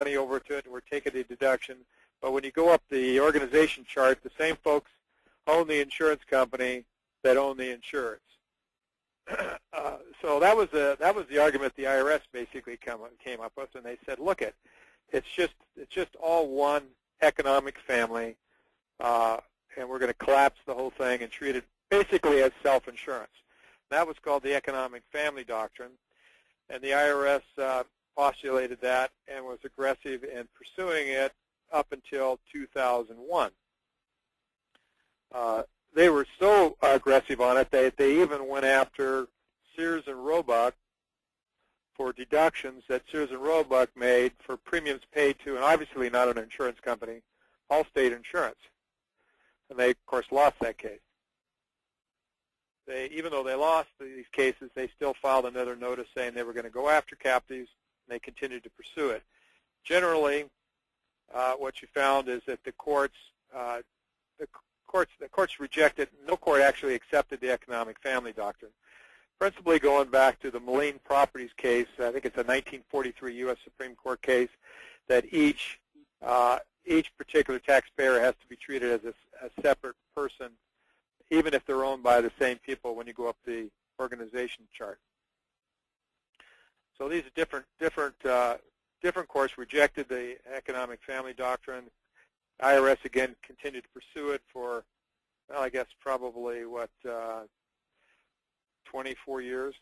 money over to it and we're taking the deduction. But when you go up the organization chart, the same folks own the insurance company that own the insurance. So that was the argument the IRS basically came up with, and they said, look, it's just all one economic family, and we're going to collapse the whole thing and treat it basically as self-insurance. That was called the economic family doctrine, and the IRS postulated that and was aggressive in pursuing it up until 2001. They were so aggressive on it that they even went after Sears and Roebuck for deductions that Sears and Roebuck made for premiums paid to, and obviously not an insurance company, Allstate Insurance. And they, of course, lost that case. Even though they lost these cases, they still filed another notice saying they were going to go after captives, and they continued to pursue it. Generally, what you found is that the courts rejected. No court actually accepted the economic family doctrine, principally going back to the Moline Properties case. I think it's a 1943 U.S. Supreme Court case that each particular taxpayer has to be treated as a separate person, even if they're owned by the same people when you go up the organization chart. So these are different courts rejected the economic family doctrine. IRS again continued to pursue it for, well, I guess probably 24 years.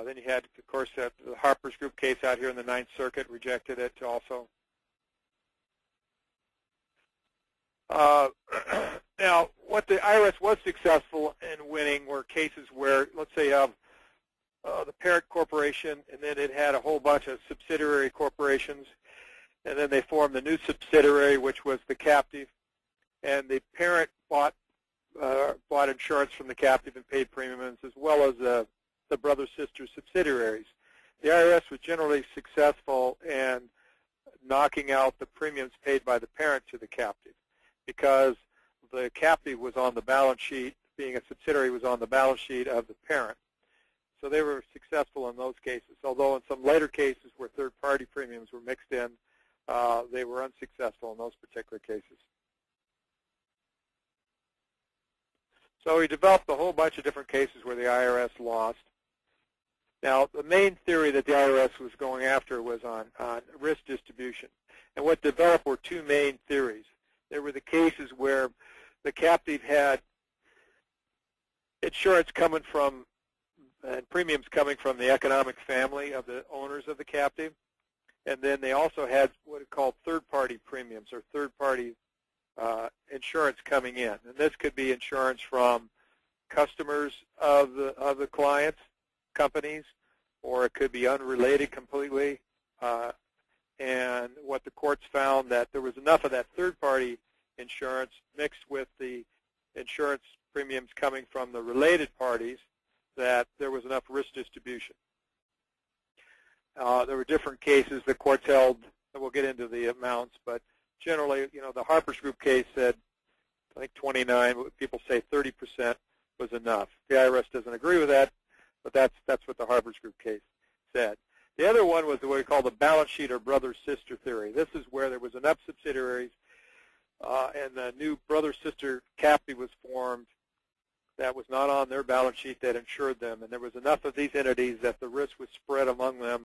Then you had, of course, the Harper's Group case out here in the Ninth Circuit rejected it also. Now, what the IRS was successful in winning were cases where, let's say, you have the parent corporation, and then it had a whole bunch of subsidiary corporations, and then they formed the new subsidiary, which was the captive, and the parent bought insurance from the captive and paid premiums, as well as the brother-sister subsidiaries. The IRS was generally successful in knocking out the premiums paid by the parent to the captive, because the captive was on the balance sheet, being a subsidiary was on the balance sheet of the parent. So they were successful in those cases, although in some later cases where third-party premiums were mixed in, they were unsuccessful in those particular cases. So we developed a whole bunch of different cases where the IRS lost. Now, the main theory that the IRS was going after was on risk distribution. And what developed were two main theories. There were the cases where the captive had insurance coming from and premiums coming from the economic family of the owners of the captive. And then they also had what are called third-party premiums or third-party insurance coming in. And this could be insurance from customers of the clients, companies, or it could be unrelated completely. And what the courts found that there was enough of that third-party insurance mixed with the insurance premiums coming from the related parties that there was enough risk distribution. There were different cases the courts held, and we'll get into the amounts, but generally, the Harper's Group case said, I think 29, people say 30% was enough. The IRS doesn't agree with that, but that's what the Harper's Group case said. The other one was what we call the balance sheet or brother-sister theory. This is where there was enough subsidiaries and the new brother-sister captive was formed that was not on their balance sheet that insured them, and there was enough of these entities that the risk was spread among them